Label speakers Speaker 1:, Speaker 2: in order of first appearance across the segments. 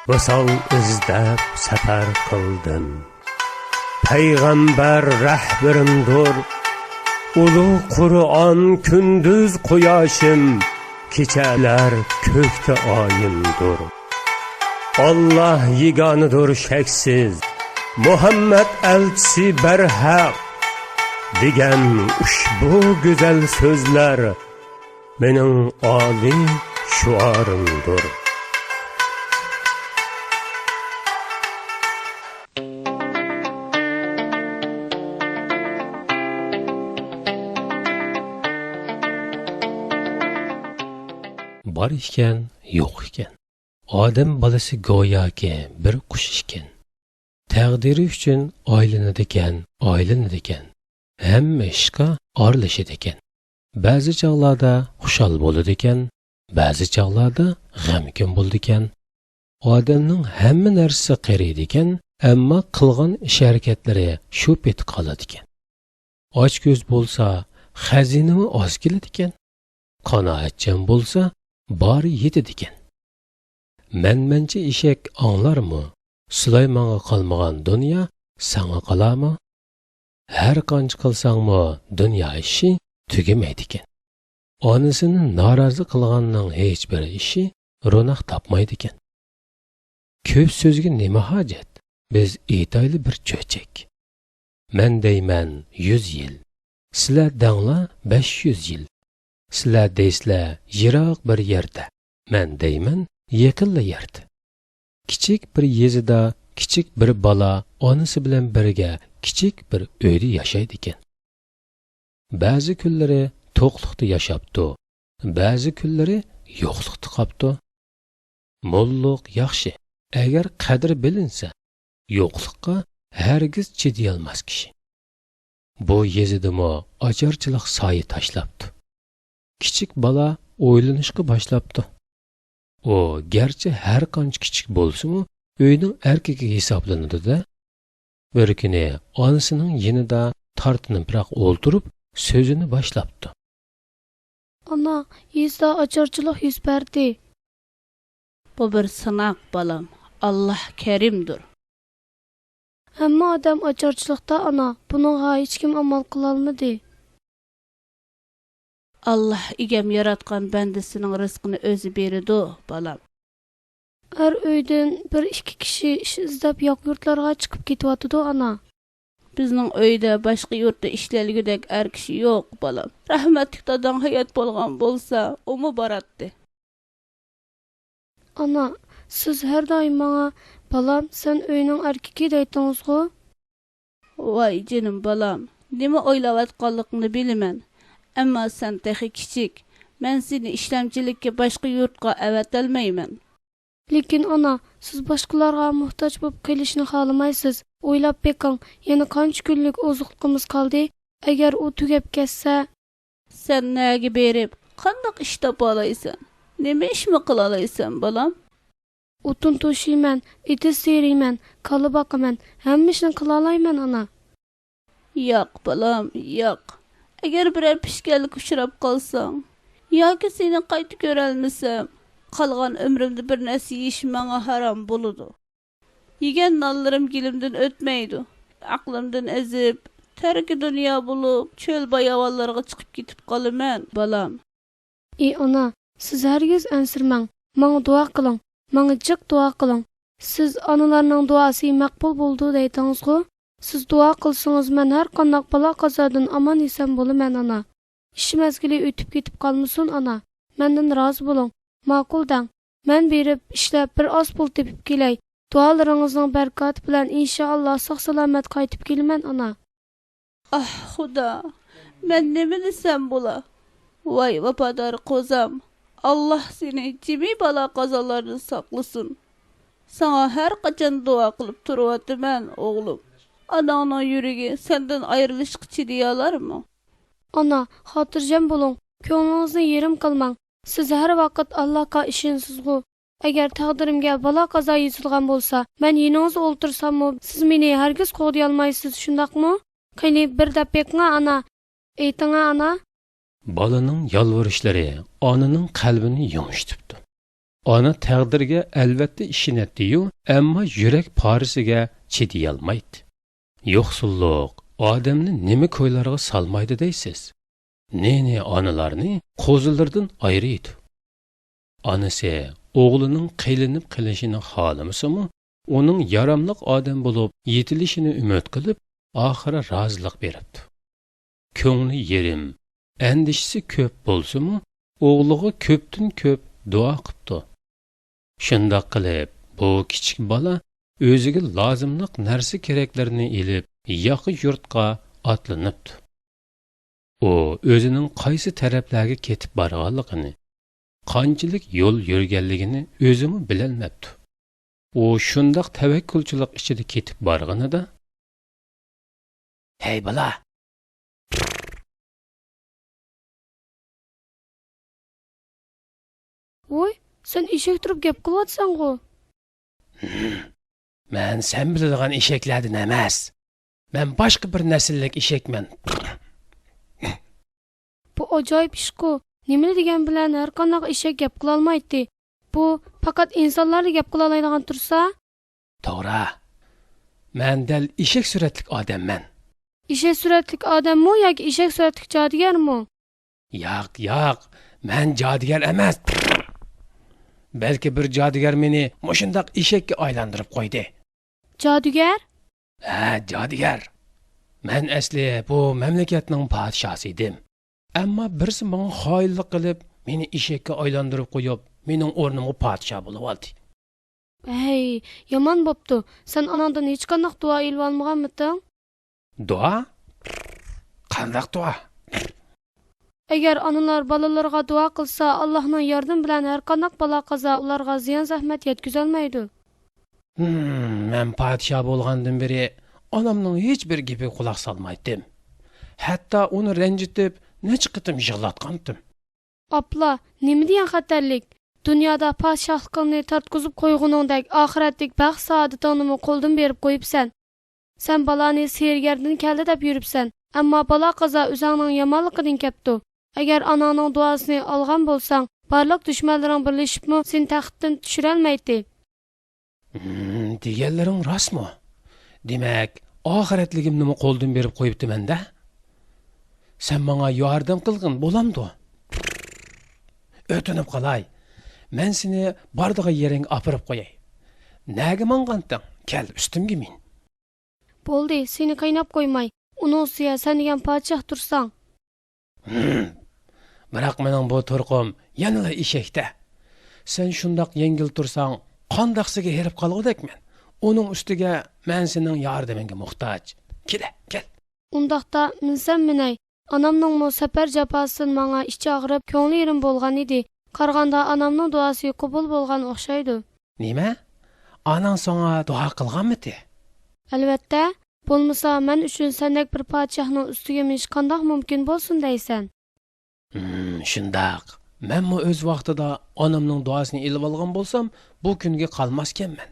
Speaker 1: Vısal izlep sefer kıldım. Peygamber rehberimdir. Ulu Kur'an kündüz kuyaşım, keçeler kökte ayımdır. Allah yiganıdır şeksiz, Muhammed elçisi berhak digen uşbu güzel sözler benim ali şuarımdır. Var iken, yo'q iken. Odam bolasi go'yoki bir qush ekan. Taqdiri uchun aylanadi ekan. Hamma ishga aralashadi ekan. Ba'zi chog'larda xushal bo'ladi ekan, ba'zi chog'larda g'amgin bo'ladi ekan. Odamning hamma narsasi qariydi ekan, ammo qilgan ish-harakatlari shu pet qoladi ekan. Och ko'z bo'lsa, xazinami oz keladi ekan. Qanoatchan bo'lsa, bari yetadi ekan. Menmencha eshak anglarmi? Sulaymanga qolmagan dunyo sana qolarmi? Har qancha qilsangmi dunyo ishi tugamaydi ekan. Onasini norozi qilganning hech bir ishi ro'naq topmaydi ekan. Ko'p so'zga nima hojat? Biz aytayli bir cho'chak. Men deyman 100 yil. Sizlar danglar 500 yil. Sizlar deysizlar yiroq bir yerda. Men deyman yaqinla yerda. Kichik bir yezida kichik bir bola onasi bilan birga kichik bir uyda yashaydi ekan. Ba'zi kunlari to'qliqda yashapti, ba'zi kunlari yo'qliqda qopti. Mo'lliq yaxshi, agar qadri bilinsa, yo'qliqqa hargiz chiday olmas kishi. Bu yezidimi ocharchilik soyi tashlabdi. Kichik bola o'ylanishga boshlabdi. O gerçi her qancha kichik bo'lsa-mu, uyning erkagi hisoblanadi-da. Bir kuni onasining yinida tortinibroq o'ltirib, so'zini boshlabdi.
Speaker 2: Ana, yezda ocharchilik yuz berdi.
Speaker 3: Bu bir sınaq balam. Allah kerimdir.
Speaker 2: Hamma odam ocharchilikda ana, buningga hech kim amal qila olmadi.
Speaker 3: Allah igem yaratgan bendisinin rızkını özü beridi balam.
Speaker 2: Her uydan bir iki kishi ish izlab yoq yurtlarga chiqib ketyapti ana.
Speaker 3: Bizning uyda boshqa yurtda ishlaydigidek er kishi yo'q balam. Rahmatli dadan hayat bo'lgan bo'lsa, o mu baratdi.
Speaker 2: Ana, siz her doim menga balam sen uyning erkagi deytingizku?
Speaker 3: Voy jinim balam, nima o'ylayotganligingni bilaman. Amma sen texi kichik. Men seni ishlamchilikka boshqa yurtga avatalmayman.
Speaker 2: Lekin ana, siz boshqalarga muhtoj bo'lib qolishni xohlamaysiz. O'ylab beqing, yana qancha kunlik oziqligimiz qoldi? Agar u tugab ketsa,
Speaker 3: sen nega berib, qanday ish topa olaysan? Nima ishmi qila olaysan, balam?
Speaker 2: O'tin to'shiyman, eti seriyman, qala boqaman, hamma ishni qila olayman ana.
Speaker 3: Yo'q, balam, yo'q. Agar biror pishganlik uchrab qolsang, yoki seni qayta ko'rolmasam, qolgan umrimda bir narsa yeyish menga harom bo'ladi. Yegan nonlarim gilimdan o'tmaydi. Aqlimdan azib, tarki dunyo bo'lib, cho'l bayovallarga chiqib ketib qolaman, balam.
Speaker 2: Ona, siz hargiz ansirmang. Menga duo qiling. Menga jiq duo qiling. Siz onalarning duosi maqbul bo'ldi deytingizku? Siz duo qilsangiz men har qanday balo qazodan omon eson bo'laman ana. Ish mezgili o'tib ketib qolmasin ana. Mendan rozi bo'ling. Ma'qul dang. Men berib ishlab bir oz pul tepib kelay. Duolaringizning barakati bilan inshaalloh sog' salomat qaytib kelaman ana.
Speaker 3: Ah xudo, men nima desam bo'la? Voy vafodor qo'zam. Allah seni jimi balo qazolardan saqlasin. Sana har qachon duo qilib turyapman, o'g'lim. Ananın yürügi senden ayrılışqı chidayolarmi?
Speaker 2: Ana, xotirjam bo'ling. Ko'nglingizni yerim qilmang. Siz har vaqt Allohga ishonsizgu. Agar taqdirimga balo qazo yozilgan bo'lsa, men yoningizda o'ltirsammi, siz meni hargiz qo'g'day olmaysiz, shundaqmi? Qani bir daqiqa ana. Aytinga ana.
Speaker 1: Balaning yalvarışları onaning qalbini yumshatibdi. ana taqdirga albatta ishonadi-yu, ammo yurak parisiga chidayolmaydi. Yo'qsulluq odamni nima ko'ylarga salmaydi deysiz? Ne analarni qo'zilardan ayiradi. Anasi o'g'lining qilinib qilishini xohlamasimi, uning yaramliq odam bo'lib yetilishini umid qilib, oxiri rozilik beribdi. Ko'ngli yerim, andishisi ko'p bo'lsa-mu, o'g'liga ko'pdan ko'p duo qilibdi. Shundoq qilib, bu kichik bola o'ziga lozimliq narsa keraklarni elib, yaqin yurtqa atlanibdi. U o'zining qaysi taraflarga ketib borganligini, qanchalik yo'l yurganligini o'zimi bilolmabdi. U shundoq tavakkulchilik ichida ketib borganida, "Hey bola,
Speaker 2: Voy, sen eshak turib gap qilyapsan-ku.
Speaker 1: men sen biladigan eshaklardan emas. Men boshqa bir nasllik eshakman."
Speaker 2: Bu ajoyib ish-ku. Nima degan bilan har qanday eshak gap qila olmaydi. Bu faqat insonlarga gap qila oladigan tursa,
Speaker 1: To'g'ri. Men dal eshak suratlik odamman.
Speaker 2: eshak suratlik odammi yoki eshak suratlik jodugarmi?
Speaker 1: Yo'q, men jodugar emas. Balki bir jodugar meni mushundaq eshakka aylantirib qo'ydi.
Speaker 2: Jodugar?
Speaker 1: Ha, jodugar. Men asli bu mamlakatning podshosi edim. Ammo birisi menga xoinlik qilib, meni eshakka aylantirib qo'yib, mening o'rnimga podsho bo'lib oldi.
Speaker 2: Hey, yomon bo'pti. Sen anandan hech qanday duo ilib olmaganmiding?
Speaker 1: Duo? Qanday duo?
Speaker 2: Agar onalar balalarga duo qilsa, Allohning yordami bilan har qanday balo qazo ularga ziyon zahmat yetkazolmaydi.
Speaker 1: Men podsho bo'lgandan beri onamning hech bir gapiga quloq solmaydim. Hatto uni ranjitib, necha qitim yig'latgandim.
Speaker 2: Apla, nima degan xatarlik? Dunyoda podshohlikni tartqizib qo'yguningdek oxiratlik baxt saodatini qo'ldan berib qo'yibsan. Sen balani sergardan keldi deb yuribsan, ammo balo qazo o'zingning yomonligidan kepti. Agar onaning duosini olgan bo'lsang, barliq dushmanlaring birlashibmi seni taxtdan tushira olmaydi.
Speaker 1: Deganlaring rostmi? Demak, oxiratligimni qo'ldan berib qo'yibdi-menda. Sen menga yordam qilgin bo'lamdi. O'tinib qolay. Men seni bardiga yering opirib qo'yay. Nega manganding? Kel, ustimga min.
Speaker 2: Bo'ldi, seni qaynab qo'ymay. Uni ustiga sen degan podshoh tursang.
Speaker 1: Biroq mening bu turqim yanada eshakda. Sen shundoq yengil tursang, qandaqsiga herib qolgudekman. Uning ustiga men sening yordamingga muhtoj. Kel.
Speaker 2: Undaqda minsan minay. Anamning mo safar jafosin menga ichi og'rib, ko'ngli yerim bo'lgan edi. Qarg'anda anamning duosi qabul bo'lgan o'xshaydi.
Speaker 1: Nima? Anang senga duo qilganmidi?
Speaker 2: Albatta, bo'lmasa men uchun sendek bir podshohning ustiga minish qandoq mumkin bo'lsin deysan?
Speaker 1: Shundoq. Men o'z vaqtida onamning duosini ilib olgan bo'lsam, bu kunga qolmaskenman.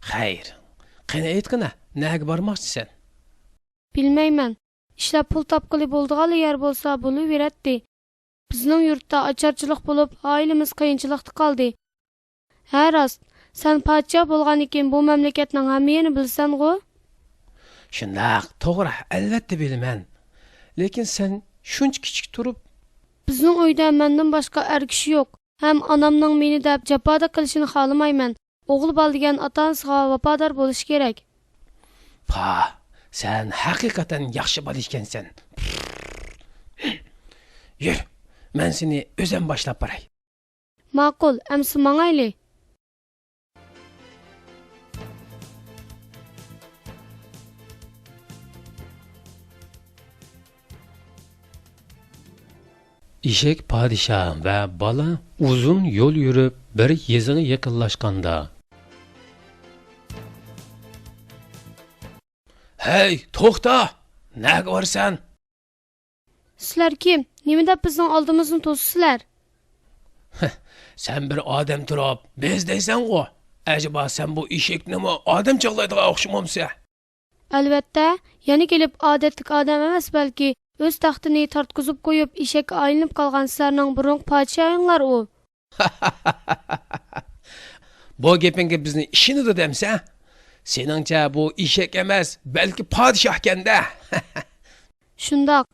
Speaker 1: Xayr. Qani aytqina, nega bormoqchisan?
Speaker 2: Bilmayman. Ishlab pul topqili bo'ldigan yer bo'lsa bo'laveradi. Bizning yurtda ocharchilik bo'lib, oilamiz qiyinchilikda qoldi. Ha rost, sen podshoh bo'lgan ekan bu mamlakatning hammani bilsan-ku?
Speaker 1: Shundoq, to'g'ri, albatta bilaman. Lekin sen shuncha kichik turib,
Speaker 2: bizning uyda mendan boshqa er kishi yo'q. Ham onamning meni deb jafoda qilishini xohlamayman. O'g'il bol degan ota-onasiga vafodor bo'lish kerak.
Speaker 1: Sen haqiqatan yaxshi bola ekansan. Yur, men seni o'zim boshlab boray.
Speaker 2: Ma'qul, amsi mangayli.
Speaker 1: Eshak podshoh va bola uzun yo'l yurib bir yeziga yaqinlashganda, "Hey, to'xta! Nega borsan?"
Speaker 2: Sizlar kim? Nima deb bizning oldimizni to'sisizlar?
Speaker 1: Sen bir odam turib, biz deysan-ku. Acaba sen bu eshaknimi odam chaqlaydigan o'xshamamsa?
Speaker 2: Albatta, yana kelib odatlik odam emas, balki o'z taxtini tartqizib qo'yib eshakka aylanib qolgan sizlarning burun podshohinglar u.
Speaker 1: Bu gepinge bizni işini demse, seningcha bu eshak emas, balki podshohkanda.
Speaker 2: Shundoq,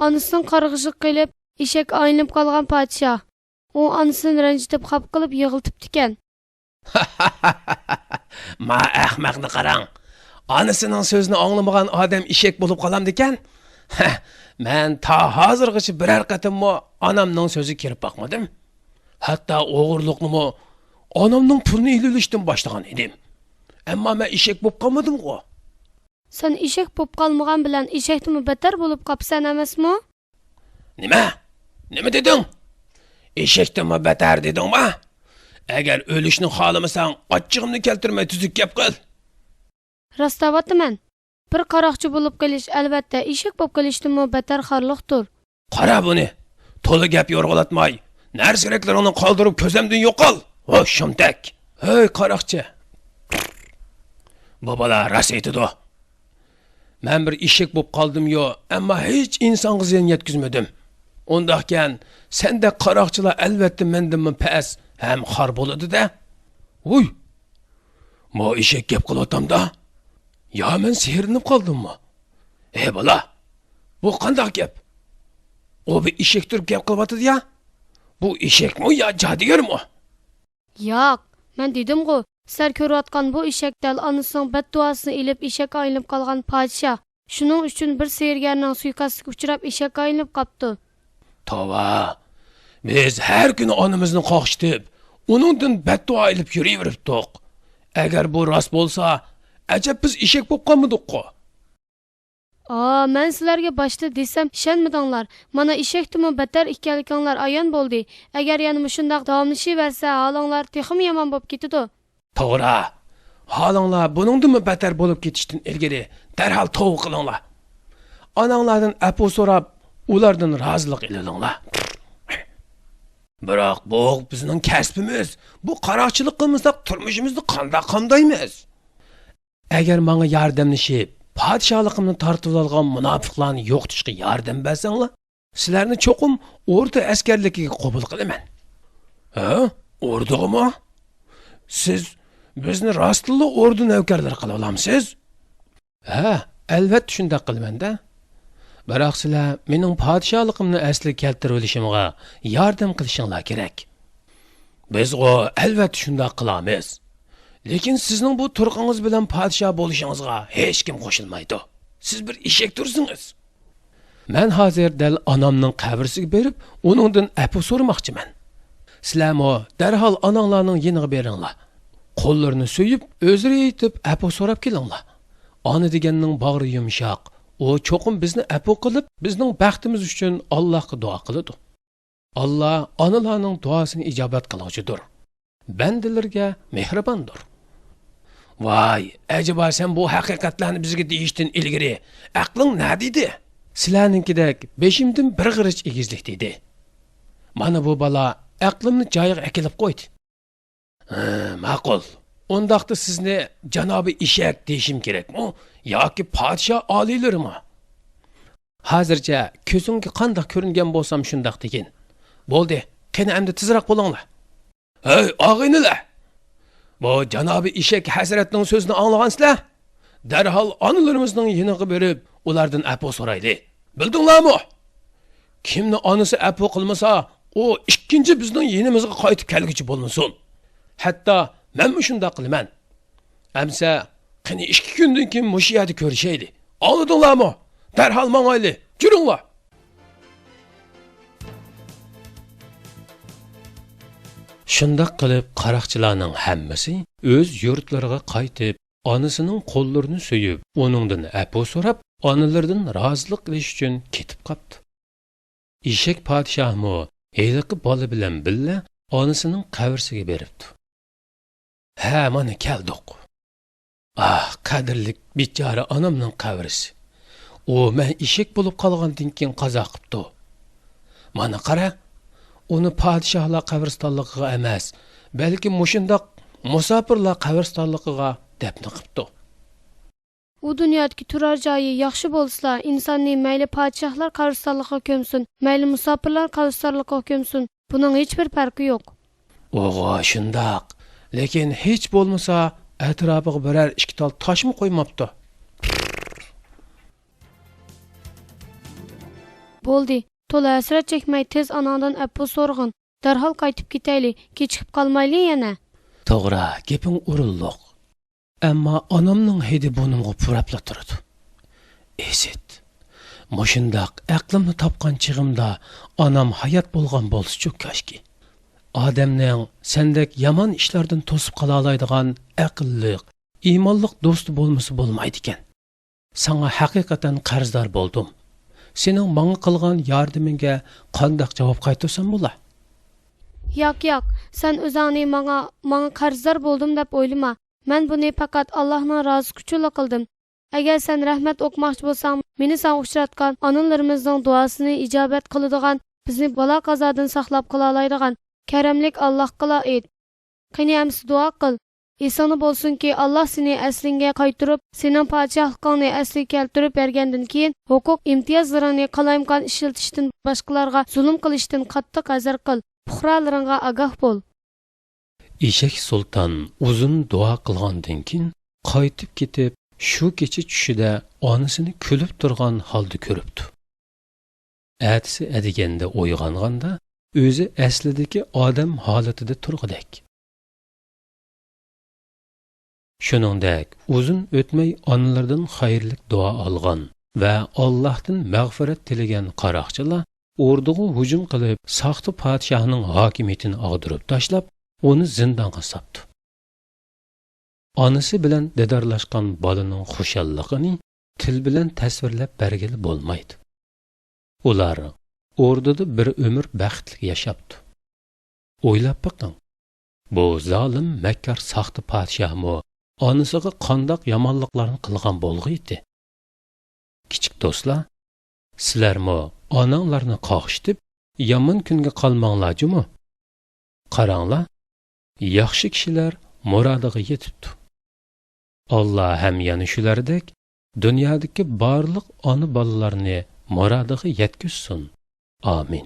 Speaker 2: onasining qarg'ishiq qilib, eshak aylanib qolgan podshoh. U onasini ranjitib xap qilib yig'iltibdi ekan.
Speaker 1: Ma ahmoqni qarang. Onasining so'zini anglamagan odam eshak bo'lib qolamdi ekan. Men ta hozirgacha biror qatimmo onamning so'zi kirib boqmadim. Hatto o'g'irlikni onamning pulini ilishdan boshlagan edim. Ammo men eshak bo'lib qolmadim-ku.
Speaker 2: Sen eshak bo'lib qolmagan bilan eshakdimi betar bo'lib qopsan emasmi?
Speaker 1: Nima? Nima deding? Eshakdimi betar dedingmi? Agar o'lishni xohlamasang, ochchig'imni keltirmay tuzuk gap qil.
Speaker 2: Rastavataman. Bir qaroqchi bo'lib qolish albatta eshak bo'lib qolishdan betar xorliqdir.
Speaker 1: Qara buni. To'la gap yo'rg'alatmay. Narsalarni qoldirib ko'zimdan yo'qol. O shumtak. Hey qaroqchi. Babalar ras aytidi. Men bir eshak bo'lib qoldim-yo, ammo hech insonga ziyon yetkazmadim. Undaqkan senda qaroqchilar albatta mendan pas ham xor bo'ladi-da. Uy. Mo eshak gap qilatamda. Ya men sehrinib qoldimmi? Ey bola. Bu qanday gap? O bir eshak turib gap qilyapti ya? Bu eshakmi yo jadigarmi?
Speaker 2: Yo'q, men dedim-ku, sen ko'rayotgan bu eshakdal onasining badduosini ilib eshak aylanib qolgan podshoh. Shuning uchun bir sehrgarning suiqasdiga uchrab eshak aylanib qopti.
Speaker 1: Tova. Biz har kuni onamizni qo'shitib, uningdan badduo ilib yuraveribdik. Agar bu rost bo'lsa, ajab biz eshak bo'lib qolmadik-ku.
Speaker 2: Men sizlarga boshda desam ishonmadinglar. Mana eshakdimi betar ekanliginglar ayon bo'ldi. Agar yana shundoq davomlashaversa, holinglar texim yomon bo'lib ketadi.
Speaker 1: To'g'ri. Holinglar buningdan betar bo'lib ketishdan ilgari darhol tavba qilinglar. Onanglardan apu so'rab, ulardan rozilik ilinglar. Biroq bu bizning kasbimiz. Bu qaroqchilik qilmasak turmushimizni qanday? Agar menga yordamlashib, podshohligimni tortib olgan munofiqlarni yo'qotishga yordam bersanglar, sizlarni cho'qim o'rta askarligiga qabul qilaman. Ha? Ordug'imi? Siz bizni rostli ordu navkarlari qila olamsiz? Ha, albatta shunday qilaman-da. Biroq sizlar mening podshohligimni asli keltirib olishimga yordam qilishinglar kerak. Biz albatta shunday qilamiz. Lekin sizning bu turqingiz bilan podshoh bo'lishingizga hech kim qo'shilmaydi. Siz bir eshak tursingiz. Men hozir dal onamning qabrisiga berib, uningdan apu so'ramoqchiman. Sizlarmo darhol onanglarning yeniga beringlar. Qo'llarini so'yib, o'zlari aytib apu so'rab kelinglar. Ona deganning bag'ri yumshoq. O cho'qim bizni apu qilib, bizning baxtimiz uchun Allohga duo qiladi. Alloh onalarning duosini ijobat qiluvchidir. Bandalarga mehribondir. Vay, acaba sen bu haqiqatlarni bizga deyishdan ilgari aqling nima dedi? Sizlarninkidek beshimdan bir g'irich egizlik dedi. Mana bu bala aqlimni joyiga akilib qo'ydi. Ma'qul. Undaqda sizni janobi eshak deyishim kerakmi yoki podshoh oliylarimi? Hozircha ko'zingga qanday ko'ringan bo'lsam shundoq degin. Bo'ldi, qani endi tezroq bo'linglar. Hey, og'aynilar. Bu janobi eshak hazratning so'zini anglaysizlar? Darhol onalarimizning yeniga berib, ulardan apu so'raydi. Bildinglarmi? Kimni onasi apu qilmasa, o ikkinchi bizning yenimizga qaytib kelguchi bo'lmasin. Hatto men shunday qilaman. Amsa, qani 2 kundan keyin mushiyada ko'rishayli. Anladinglarmi? Darhol mangayli. Juringlar. Shundoq qilib qaroqchilarning hammasi o'z yurtlariga qaytib, onasining qo'llarini so'yib, uningdan apu so'rab, onalaridan rozilik qilish uchun ketib qopti. Eshak podshohmi heliqi bola bilan billa onasining qabrisiga beribdi. Ha, mana keldik. Qadrlik bechora onamning qabrisi. O men eshak bo'lib qolgandan keyin qazo qilibdi. Mana qara, uni podshohlar qabristonligiga emas, balki mushundoq musofirlar qabristonligiga dafn qilibdi.
Speaker 2: U dunyodagi turar joyi yaxshi bo'lsa, insonni mayli podshohlar qabristonligiga ko'msin, mayli musofirlar qabristonligiga ko'msin, buning hech bir farqi yo'q.
Speaker 1: O'g'o, shundoq. lekin hech bo'lmasa atrofiga birer ikki tal toshmi qo'ymabdi.
Speaker 2: Bo'ldi. To'la hasrat chekmay tez anandan appu so'rg'in. Darhol qaytib ketayli, kechikib qolmayli yana.
Speaker 1: To'g'ri, gaping o'rinliq. Ammo onamning hidi bunimga purapla turadi. Esit. Mushundaq aqlimni topgan chig'imda onam hayot bo'lgan bo'lsa-chu kashki. Odamning sendek yomon ishlardan to'sib qola oladigan aqlli, iymonliq do'sti bo'lmasa bo'lmaydi ekan. Sana haqiqatan qarzdor bo'ldim. Sening menga qilgan yordamingga qanday javob qaytarsam bo'lar?
Speaker 2: Yo'q, sen o'zingni menga qarzdor bo'ldim deb o'ylama. Men buni faqat Allohning rozisi uchun qildim. Agar sen rahmat o'qmoqchi bo'lsang, meni sen uchratgan onalarimizning duosini ijobat qiladigan, bizni balo qazodan saqlab qola oladigan karamlik Allohga ayt. Qani amsi duo qil. Esona bo'lsinki, Alloh seni aslinga qaytarib, sening podshohligingni asliga keltirib bergandan keyin huquq imtiyozlarini qalayimqon ishlatishdan, boshqalarga zulm qilishdan qattiq hazar qil. Puhralaringga ogoh bo'l.
Speaker 1: Eshak sulton uzun duo qilgandan keyin qaytib ketib, shu kecha tushida onasini kulib turgan holda ko'ribdi. Atisi adiganda uyg'onganda o'zi aslidagi odam holatida turg'idek. Shuningdek, uzun o'tmay onalardan xayrlik duo olgan va Allohdan mag'firat tilagan qaroqchilar orduga hujum qilib, saxta podshohning hokimiyatini og'dirib tashlab, uni zindonga sapdi. Onasi bilan didarlashgan bolaning xushalligini til bilan tasvirlab bergili bo'lmaydi. Ular orduda bir umr baxtli yashapdi. O'ylab boqing. Bu zolim makkar saxta podshohmi onasiga qandoq yomonliklarni qilgan bo'lg'iydi? Kichik do'stlar, sizlarmi onanglarni qo'shitib, yomon kunga qolmanglar-jimi? Qaranglar, yaxshi kishilar murodiga yetibdi. Allah ham yana shulardek dunyodagi barliq ona bolalarni murodiga yetkazsin. Amin.